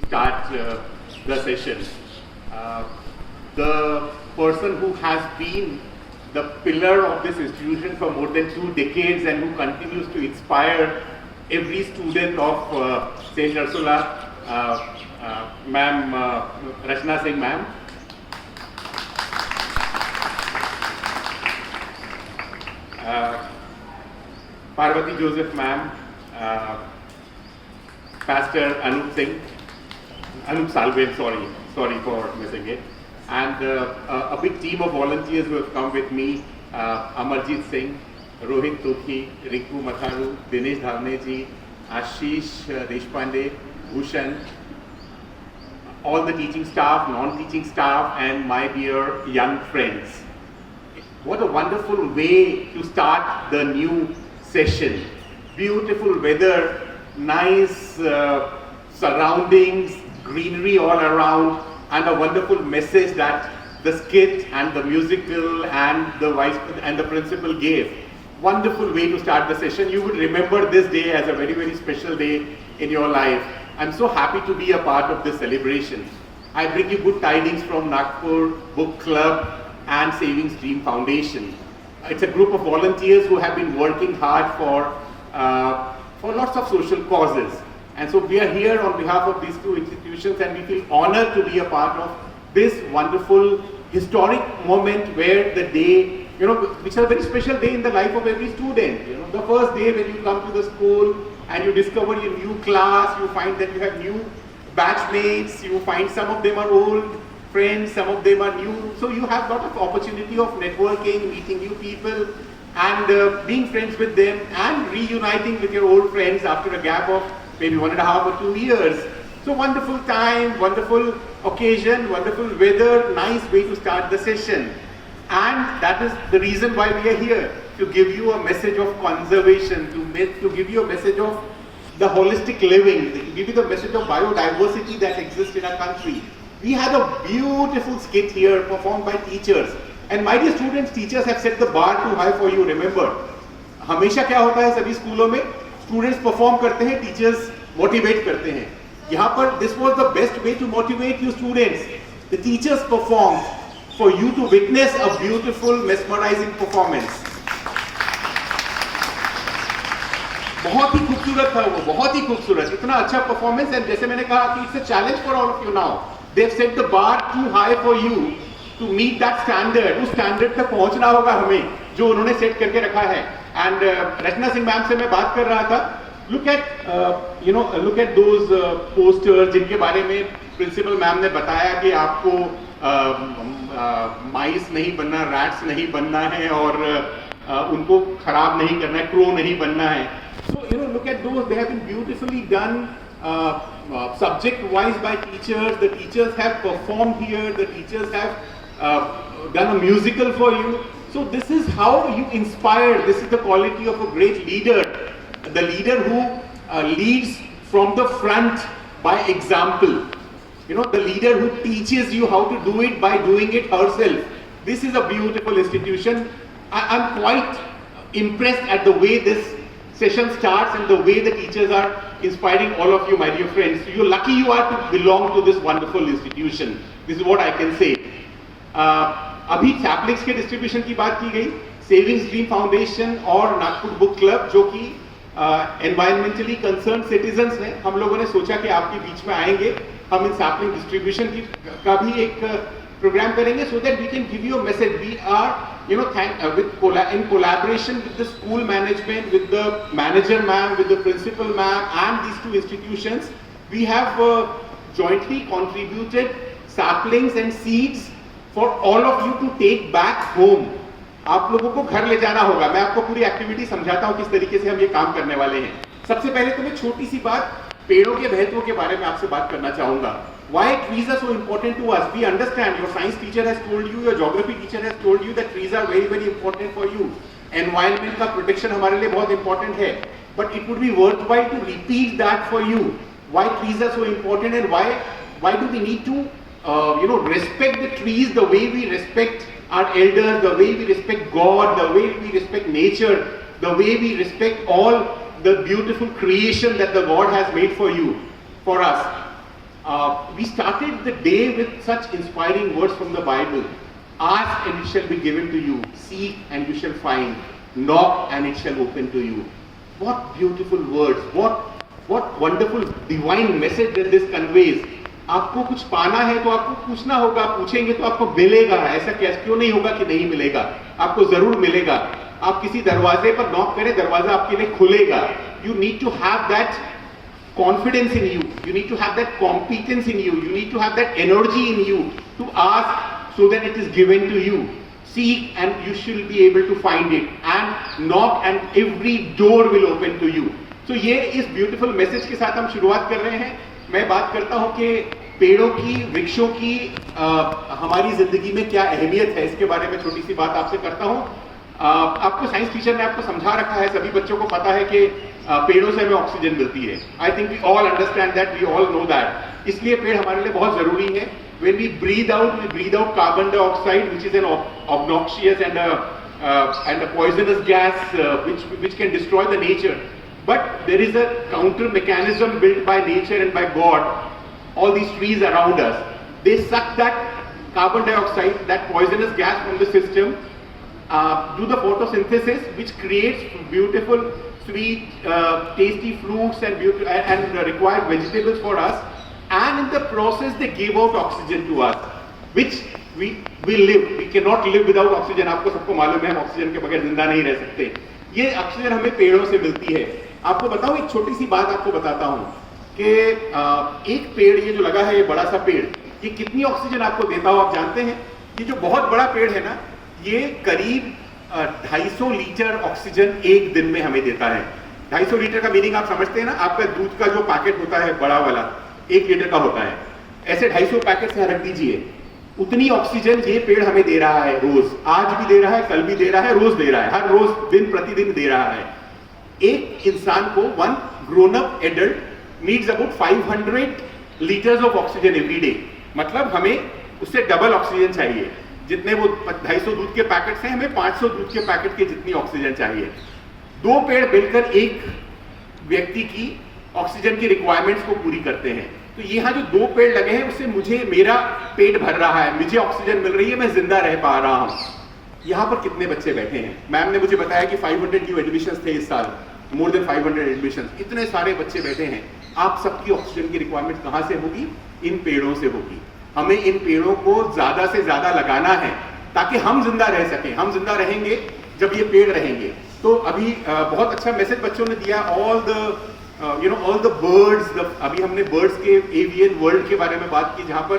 start the session. The person who has been the pillar of this institution for more than 2 decades and who continues to inspire every student of St. Ursula, Ma'am Rachna Singh Ma'am. Parvati Joseph Ma'am, Pastor Anup Salve, sorry for missing it, and a big team of volunteers who have come with me, Amarjit Singh, Rohit Tukhi, Rinku Matharu, Dinesh Dhavne ji, Ashish Deshpande, Bhushan, all the teaching staff, non-teaching staff, and my dear young friends. What a wonderful way to start the new session. Beautiful weather, nice surroundings, greenery all around, and a wonderful message that the skit and the musical and the principal gave. Wonderful way to start the session. You would remember this day as a very, very special day in your life. I'm so happy to be a part of this celebration. I bring you good tidings from Nagpur Book Club and Savings Dream Foundation. It's a group of volunteers who have been working hard for lots of social causes. And so we are here on behalf of these 2 institutions, and we feel honored to be a part of this wonderful historic moment where the day, which is a very special day in the life of every student. The first day when you come to the school and you discover your new class, you find that you have new batchmates, you find some of them are old friends, some of them are new. So you have a lot of opportunity of networking, meeting new people, and being friends with them and reuniting with your old friends after a gap of maybe 1.5 or 2 years. So wonderful time, wonderful occasion, wonderful weather, nice way to start the session. And that is the reason why we are here, to give you a message of conservation, to give you a message of the holistic living, to give you the message of biodiversity that exists in our country. We had a beautiful skit here performed by teachers. And my dear students, teachers have set the bar too high for you, remember. हमेशा क्या होता है सभी स्कूलों में, students perform करते हैं, teachers motivate करते हैं. यहाँ पर this was the best way to motivate you students. The teachers performed for you to witness a beautiful, mesmerizing performance. बहुत ही खूबसूरत था वो, बहुत ही खूबसूरत, इतना अच्छा performance. And जैसे मैंने कहा कि it's a challenge for all of you now. They've set the bar too high for you to meet that standard. उस standard तक पहुंचना होगा हमें जो उन्होंने set करके रखा है. And Rachna Singh मैम से मैं बात कर रहा था. Look at those posters जिनके बारे में प्रिंसिपल मैम ने बताया कि आपको माइस नहीं बनना, रैट्स नहीं बनना है और उनको खराब नहीं करना है, क्रो नहीं बनना है. So look at those. They have been beautifully done. Subject-wise by teachers. The teachers have performed here. The teachers have done a musical for you. So this is how you inspire. This is the quality of a great leader. The leader who leads from the front by example. The leader who teaches you how to do it by doing it herself. This is a beautiful institution. I'm quite impressed at the way this session starts and the way the teachers are inspiring all of you, my dear friends. You're lucky you are to belong to this wonderful institution. This is what I can say. अभी saplings के distribution की बात की गई. Savings dream foundation और Nagpur book club जो कि environmentally concern citizens हैं, हम लोगों ने सोचा कि आपके बीच में आएंगे, हम इन सैपलिंग डिस्ट्रीब्यूशन का भी एक प्रोग्राम करेंगे so that we can give you a message. We are in collaboration with the school management, with the manager ma'am, with the principal ma'am and these 2 institutions, we have jointly contributed saplings and seeds for all of you to take back home. आप लोगों को घर ले जाना होगा. मैं आपको पूरी एक्टिविटी समझाता हूँ किस तरीके से हम ये काम करने वाले हैं. सबसे पहले तो मैं छोटी सी बात पेड़ों के महत्व के बारे में आपसे बात करना चाहूंगा. Why trees are so important to us? We understand, your science teacher has told you, your geography teacher has told you that trees are very, very important for you. Environment का protection हमारे लिए बहुत important है. But it would be worthwhile to repeat that for you. Why trees are so important and why do we need to respect the trees the way we respect our elders, the way we respect God, the way we respect nature, the way we respect all the beautiful creation that the God has made for you, for us. we started the day with such inspiring words from the Bible. Ask and it shall be given to you. Seek and you shall find. Knock and it shall open to you. What beautiful words. What wonderful divine message that this conveys. आपको कुछ पाना है तो आपको पूछना होगा, पूछेंगे तो आपको मिलेगा. ऐसा क्यों नहीं होगा कि नहीं मिलेगा? आपको जरूर मिलेगा. आप किसी दरवाजे पर नॉक करें, दरवाजा आपके लिए खुलेगा. You need to have that confidence in you. You need to have that competence in you. You need to have that energy in you to ask so that it is given to you. Seek and you shall be able to find it. And knock and every door will open to you. So ये इस beautiful message के साथ हम शुरुआत कर रहे हैं. मैं बात करता हूँ कि पेड़ों की, वृक्षों की हमारी जिंदगी में क्या अहमियत है, इसके बारे में छोटी सी बात आपसे करता हूँ. आपको साइंस टीचर ने आपको समझा रखा है, सभी बच्चों को पता है कि पेड़ों से हमें ऑक्सीजन मिलती है. I think we all understand that, we all know that. इसलिए पेड़ हमारे लिए बहुत जरूरी है. When we breathe out carbon dioxide which is an obnoxious and a poisonous gas which can destroy the nature. But there is a counter mechanism built by nature and by God. All these trees around us, they suck that carbon dioxide, that poisonous gas from the system, do the photosynthesis, which creates beautiful, sweet, tasty fruits and required vegetables for us. And in the process, they give out oxygen to us, which we live. We cannot live without oxygen. आपको सबको मालूम है, हम oxygen के बगैर जिंदा नहीं रह सकते. ये ऑक्सीजन हमें पेड़ों से मिलती है. आपको बताऊं, एक छोटी सी बात आपको बताता हूं कि एक पेड़ ये जो लगा है, ये बड़ा सा पेड़, ये कितनी ऑक्सीजन आपको देता हो आप जानते हैं? ये जो बहुत बड़ा पेड़ है ना, ये करीब 250 लीटर ऑक्सीजन एक दिन में हमें देता है. 250 लीटर का मीनिंग आप समझते हैं ना? आपका दूध का जो पैकेट होता है बड़ा वाला 1 लीटर का होता है, ऐसे 250 पैकेट से रख दीजिए. उतनी ऑक्सीजन ये पेड़ हमें दे रहा है रोज. आज भी दे रहा है, कल भी दे रहा है, रोज दे रहा है, हर रोज दिन प्रतिदिन दे रहा है. एक इंसान को, one grown up adult needs about 500 litres of oxygen every day. मतलब हमें उससे डबल ऑक्सीजन चाहिए. जितने वो 250 दूध के पैकेट्स हैं, हमें 500 दूध के पैकेट के जितनी ऑक्सीजन चाहिए. 2 पेड़ मिलकर एक व्यक्ति की ऑक्सीजन की रिक्वायरमेंट्स को पूरी करते हैं. तो यहाँ जो 2 पेड़ लगे हैं, उससे मुझे मेरा पेट भर रहा है, मुझे ऑक्सीजन मिल रही है, मैं जिंदा रह पा रहा हूँ. यहाँ पर कितने बच्चे बैठे हैं? मैम ने मुझे बताया कि 500 न्यू एडमिशंस थे इस साल, मोर देन 500 एडमिशंस. इतने सारे बच्चे बैठे हैं. आप सबकी ऑक्सीजन की रिक्वायरमेंट कहाँ से होगी? इन पेड़ों से होगी. हमें इन पेड़ों को ज्यादा से ज्यादा लगाना है ताकि हम जिंदा रह सकें. हम जिंदा रहेंगे जब ये पेड़ रहेंगे. तो अभी बहुत अच्छा मैसेज बच्चों ने दिया. ऑल द बर्ड्स, अभी हमने बर्ड्स के एवियन वर्ल्ड के बारे में बात की, जहाँ पर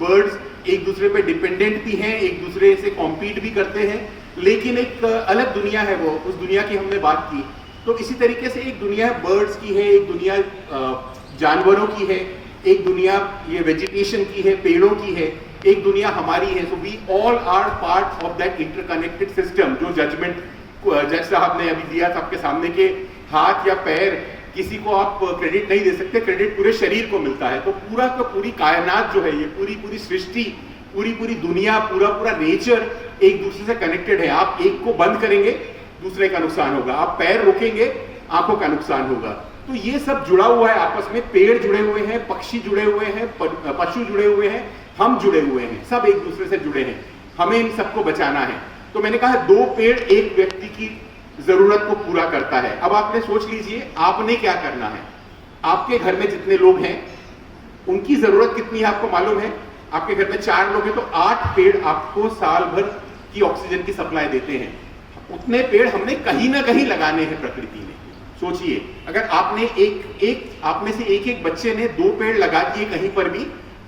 बर्ड्स एक दूसरे पे डिपेंडेंट भी हैं, एक दूसरे से कॉम्पीट भी करते हैं, लेकिन एक अलग दुनिया है वो, उस दुनिया की हमने बात की. तो इसी तरीके से एक दुनिया बर्ड्स की है, एक दुनिया जानवरों की है, एक दुनिया ये वेजिटेशन की है, पेड़ों की है, एक दुनिया हमारी है. So we all are part of that interconnected system. जो जजमेंट जज साहब ने अभी दिया सबके सामने के हाथ या पैर, किसी को आप क्रेडिट नहीं दे सकते, क्रेडिट पूरे शरीर को मिलता है. तो पूरा का पूरी कायनात जो है, ये पूरी सृष्टि, पूरी दुनिया, पूरा नेचर एक दूसरे से कनेक्टेड है. आप एक को बंद करेंगे, दूसरे का नुकसान होगा. आप पैर रोकेंगे, आंखों का नुकसान होगा. तो ये सब जुड़ा हुआ है आपस में. पेड़ जुड़े हुए हैं, पक्षी जुड़े हुए हैं, पशु जुड़े हुए हैं, हम जुड़े हुए हैं, सब एक दूसरे से जुड़े हैं. हमें इन सबको बचाना है. तो मैंने कहा 2 पेड़ एक व्यक्ति की जरूरत को पूरा करता है. अब आपने सोच लीजिए आपने क्या करना है. आपके घर में जितने लोग हैं उनकी जरूरत कितनी है आपको मालूम है? आपके घर में 4 लोग हैं तो 8 पेड़ आपको साल भर की ऑक्सीजन की सप्लाई देते हैं. उतने पेड़ हमने कहीं ना कहीं लगाने हैं प्रकृति में. सोचिए, अगर आपने आप में से एक बच्चे ने 2 पेड़ लगा दिए कहीं पर भी,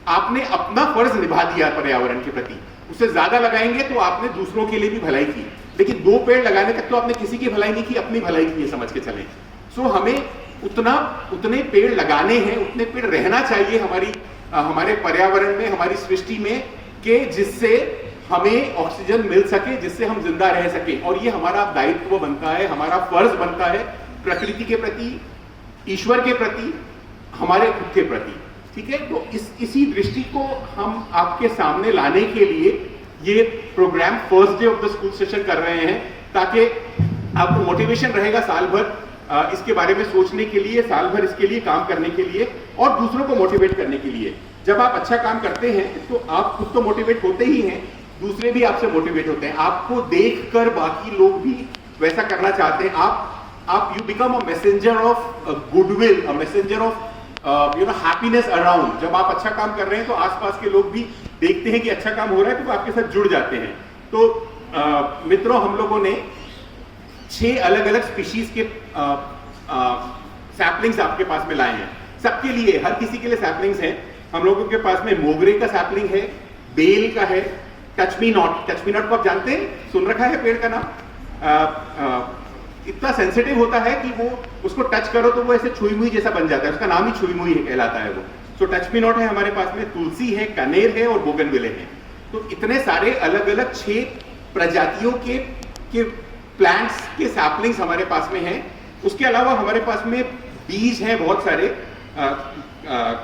आपने अपना फर्ज निभा दिया पर्यावरण के प्रति. उससे ज्यादा लगाएंगे तो आपने दूसरों के लिए भी भलाई की, लेकिन 2 पेड़ लगाने तक तो आपने किसी की भलाई नहीं की, अपनी भलाई की, ये समझ के चलें. सो हमें उतने पेड़ लगाने हैं, उतने पेड़ रहना चाहिए हमारे पर्यावरण में, हमारी सृष्टि में, कि जिससे हमें ऑक्सीजन मिल सके, जिससे हम जिंदा रह सके. और ये हमारा दायित्व बनता है, हमारा फर्ज बनता है प्रकृति के प्रति, ईश्वर के प्रति, हमारे खुद के प्रति. ठीक है? तो इसी दृष्टि को हम आपके सामने लाने के लिए ये programme first day of the school session कर रहे हैं, ताकि आपको मोटिवेशन रहेगा साल भर इसके बारे में सोचने के लिए, साल भर इसके लिए काम करने के लिए. और दूसरों को मोटिवेट करने के लिए। जब आप अच्छा काम करते हैं तो आप खुद तो मोटिवेट होते ही हैं, दूसरे भी आपसे मोटिवेट होते हैं, आपको देखकर बाकी लोग भी वैसा करना चाहते हैं। आप you become a messenger of goodwill, a messenger of happiness around. जब आप अच्छा काम कर रहे हैं तो आसपास के लोग भी देखते हैं कि अच्छा काम हो रहा है तो वो आपके साथ जुड़ जाते हैं। तो मित्रों, हम लोगों ने 6 अलग अलग स्पीशीज के सैपलिंग्स आपके पास में लाए हैं, सबके लिए, हर किसी के लिए सैपलिंग्स हैं। हम लोगों के पास में मोगरे का सैपलिंग है, बेल का है, टच मी नॉट को आप जानते हैं, सुन रखा है पेड़ का नाम। इतना सेंसिटिव होता है कि वो उसको टच करो तो वो ऐसे छुई मुई जैसा बन जाता है, उसका नाम ही छुई मुई कहलाता है वो। सो टच मी नॉट है हमारे पास में, तुलसी है, कनेर है और बोगनविले है। तो इतने सारे अलग अलग 6 प्रजातियों के प्लांट्स के सैपलिंग्स हमारे पास में हैं। उसके अलावा हमारे पास में बीज हैं बहुत सारे,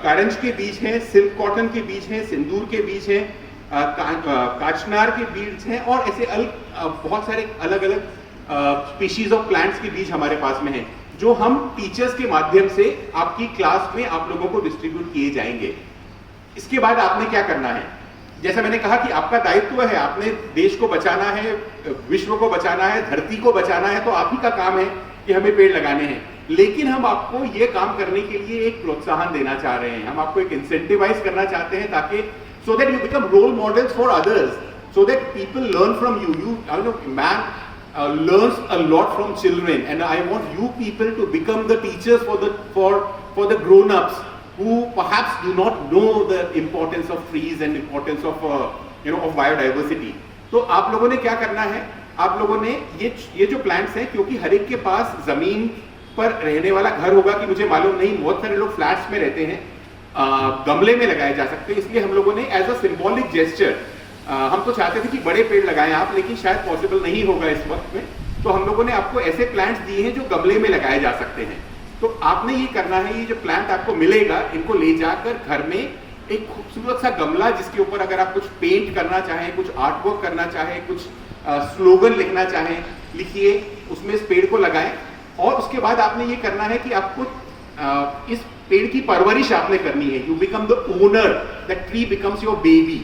कारंज के बीज हैं, सिल्क कॉटन के बीज हैं, सिंदूर के बीज हैं, काचनार के बीज हैं और ऐसे बहुत सारे अलग अलग स्पीशीज ऑफ प्लांट्स के बीज हमारे पास में हैं, जो हम टीचर्स के माध्यम से आपकी क्लास में आप लोगों को डिस्ट्रीब्यूट किए जाएंगे। इसके बाद आपने क्या करना है, जैसा मैंने कहा कि आपका दायित्व है, आपने देश को बचाना है, विश्व को बचाना है, धरती को बचाना है, तो आप ही का काम है कि हमें पेड़ लगाने हैं। लेकिन हम आपको ये काम करने के लिए एक प्रोत्साहन देना चाह रहे हैं, हम आपको एक इंसेंटिवाइज करना चाहते हैं, ताकि so that you become role models for others, so that people learn from you. I know man learns a lot from children, and I want you people to become the teachers for the grown-ups who perhaps do not know the importance of trees and importance of of biodiversity. तो आप लोगों ने क्या करना है, आप लोगों ने ये जो प्लांट्स हैं, क्योंकि हर एक के पास जमीन पर रहने वाला घर होगा कि मुझे मालूम नहीं, बहुत सारे लोग फ्लैट्स में रहते हैं, गमले में लगाए जा सकते हैं। इसलिए हम लोगों ने एज अ सिंबॉलिक जेस्चर, हम तो चाहते थे कि बड़े पेड़ लगाएं आप, लेकिन शायद पॉसिबल नहीं होगा इस वक्त में, तो हम लोगों ने आपको ऐसे प्लांट्स दिए हैं जो गमले में लगाए जा सकते हैं। तो आपने ये करना है, ये जो प्लांट आपको मिलेगा, इनको ले जाकर घर में एक खूबसूरत सा गमला, जिसके ऊपर अगर आप कुछ पेंट करना चाहें, कुछ आर्ट वर्क करना चाहें, कुछ स्लोगन लिखना चाहें, लिखिए, उसमें इस पेड़ को लगाएं। और उसके बाद आपने ये करना है कि आपको इस पेड़ की परवरिश आपने करनी है। You become the owner, the tree becomes your baby.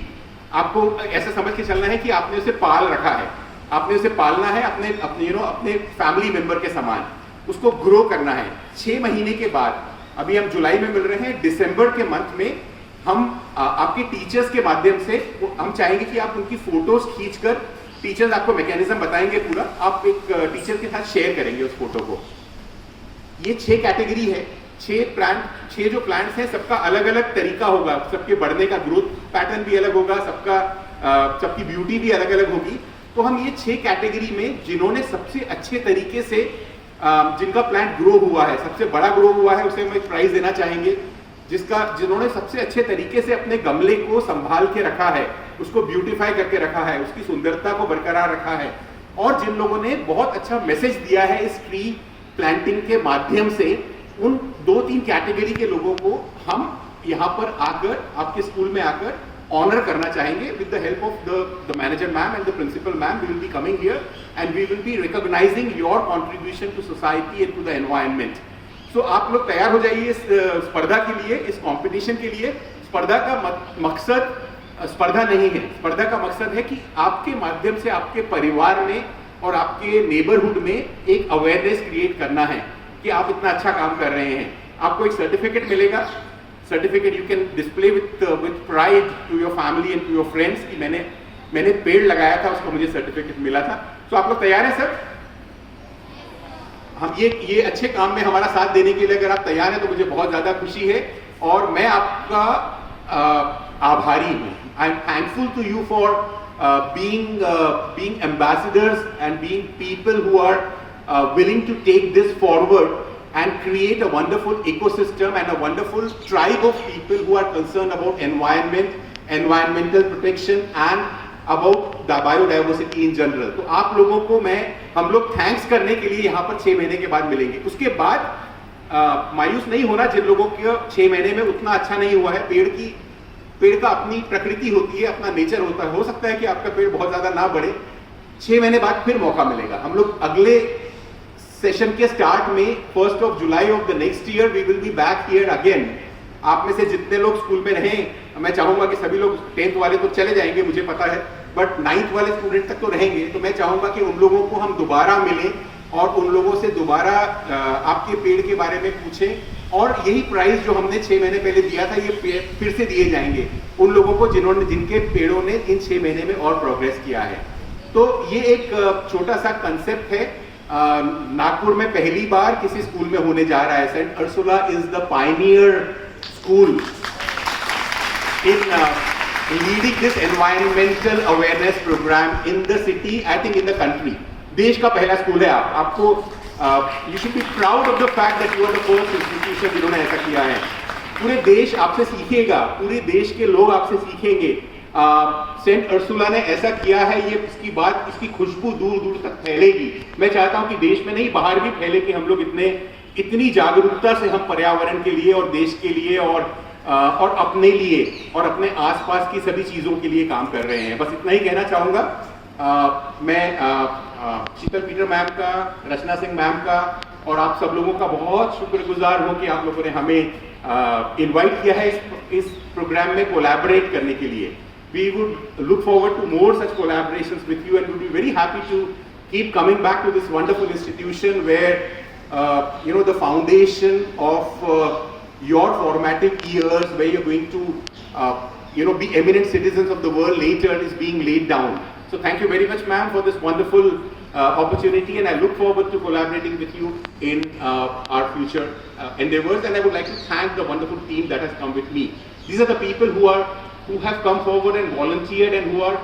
आपको ऐसा समझ के चलना है कि आपने उसे पाल रखा है, आपने उसे पालना है अपने फैमिली मेंबर के समान, उसको ग्रो करना है। 6 महीने के बाद, अभी हम जुलाई में मिल रहे हैं, दिसंबर के मंथ में हम आपके टीचर्स के माध्यम से हम चाहेंगे कि आप उनकी फोटोज खींचकर, टीचर्स आपको मैकेनिज्म बताएंगे पूरा, आप एक टीचर के साथ शेयर करेंगे उस फोटो को। ये 6 कैटेगरी है, 6 जो प्लांट्स हैं, सबका अलग अलग तरीका होगा, सबके बढ़ने का ग्रोथ पैटर्न भी अलग होगा, सबकी ब्यूटी भी अलग अलग होगी। तो हम ये 6 कैटेगरी में जिन्होंने सबसे अच्छे तरीके से जिनका प्लांट ग्रो हुआ है, सबसे बड़ा ग्रो हुआ है, उसे हम एक प्राइज देना चाहेंगे। जिन्होंने सबसे अच्छे तरीके से अपने गमले को संभाल के रखा है, उसको ब्यूटीफाई करके रखा है, उसकी सुंदरता को बरकरार रखा है, और जिन लोगों ने बहुत अच्छा मैसेज दिया है इस ट्री प्लांटिंग के माध्यम से, उन 2-3 कैटेगरी के लोगों को हम यहाँ पर आकर, आपके स्कूल में आकर ऑनर करना चाहेंगे। With the help of the manager ma'am and the principal ma'am, we will be coming here and we will be recognising your contribution to society and to the environment. So आप लोग तैयार हो जाइए इस स्पर्धा के लिए, इस कंपटीशन के लिए। स्पर्धा का मकसद स्पर्धा नहीं है, स्पर्धा का मकसद है कि आपके माध्यम से आपके परिवार में और आपके नेबरहुड में एक अवेयरनेस क्रिएट करना है कि आप इतना अच्छा काम कर रहे हैं। आपको एक सर्टिफिकेट मिलेगा, certificate you can display with pride to your family and to your friends कि मैंने पेड़ लगाया था, उसका मुझे सर्टिफिकेट मिला था। तो आप लोग तैयार हैं सर? हम ये अच्छे काम में हमारा साथ देने के लिए अगर आप तैयार हैं तो मुझे बहुत ज़्यादा खुशी है और मैं आपका आभारी हूँ। I am thankful to you for being ambassadors and being people who are willing to take this forward and create a wonderful ecosystem and a wonderful tribe of people who are concerned about environment, environmental protection and about the biodiversity in general. तो आप लोगों को हम लोग thanks करने के लिए यहाँ पर 6 महीने के बाद मिलेंगे। उसके बाद मायूस नहीं होना जिन लोगों के 6 महीने में उतना अच्छा नहीं हुआ है। पेड़ का अपनी प्रकृति होती है, अपना नेचर होता है। हो सकता है कि आपका पेड़ बहुत ज्यादा ना बढ़े, 6 महीने बाद फिर मौका मिलेगा। हम लोग अगले सेशन के स्टार्ट में 1st of July of the next year we will be back here again आप में से जितने लोग स्कूल में रहें, मैं चाहूँगा कि सभी लोग 10th वाले तो चले जाएंगे मुझे पता है, बट 9th वाले स्टूडेंट तक तो रहेंगे। तो मैं चाहूँगा कि उन लोगों को हम दोबारा मिलें और उन लोगों से दोबारा आपके पेड़ के बारे में पूछें, और यही प्राइस जो हमने 6 महीने पहले दिया था ये फिर से दिए जाएंगे उन लोगों को जिनके पेड़ों ने इन 6 महीने में और प्रोग्रेस किया है। तो ये एक छोटा सा कंसेप्ट है, नागपुर में पहली बार किसी स्कूल में होने जा रहा है। Saint Ursula is the pioneer school in leading this environmental awareness programme in the city, I think in the country. देश का पहला स्कूल है। आपको you should be proud of the fact that you are the first institution जिन्होंने ऐसा किया है। पूरे देश आपसे सीखेगा, पूरे देश के लोग आपसे सीखेंगे। सेंट अर्सुला ने ऐसा किया है, ये इसकी बात, इसकी खुशबू दूर दूर तक फैलेगी। मैं चाहता हूं कि देश में नहीं बाहर भी फैले कि हम लोग इतनी जागरूकता से हम पर्यावरण के लिए और देश के लिए और अपने लिए और अपने आसपास की सभी चीजों के लिए काम कर रहे हैं। बस इतना ही कहना चाहूंगा। मैं शीतल पीटर मैम का, रचना सिंह मैम का और आप सब लोगों का बहुत शुक्रगुजार हूं कि आप लोगों ने हमें इनवाइट किया है इस प्रोग्राम में कोलैबोरेट करने के लिए। We would look forward to more such collaborations with you, and would be very happy to keep coming back to this wonderful institution where the foundation of your formative years, where you're going to be eminent citizens of the world later, is being laid down. So thank you very much, ma'am, for this wonderful opportunity, and I look forward to collaborating with you in our future endeavors. And I would like to thank the wonderful team that has come with me. These are the people who have come forward and volunteered and who are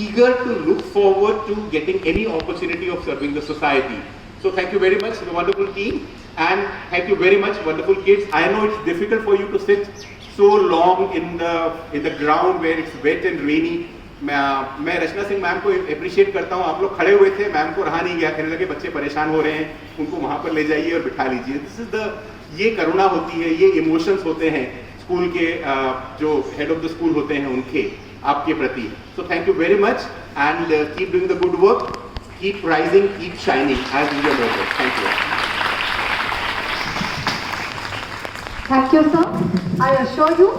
eager to look forward to getting any opportunity of serving the society. So thank you very much to the wonderful team, and thank you very much, wonderful kids. I know it's difficult for you to sit so long in the ground where it's wet and rainy. मैं रचना Singh ma'am को appreciate करता हूँ। आप लोग खड़े हुए थे, ma'am को रहा नहीं गया, कहने लगे बच्चे परेशान हो रहे हैं, उनको वहाँ पर ले जाइए और बिठा लीजिए। दिस इज ये करुणा होती है, ये इमोशंस होते हैं स्कूल के जो हेड ऑफ द स्कूल होते हैं उनके आपके प्रति। So thank you very much, and keep doing the good work, keep rising, keep shining as we are working. Thank you. Thank you, sir. I assure you,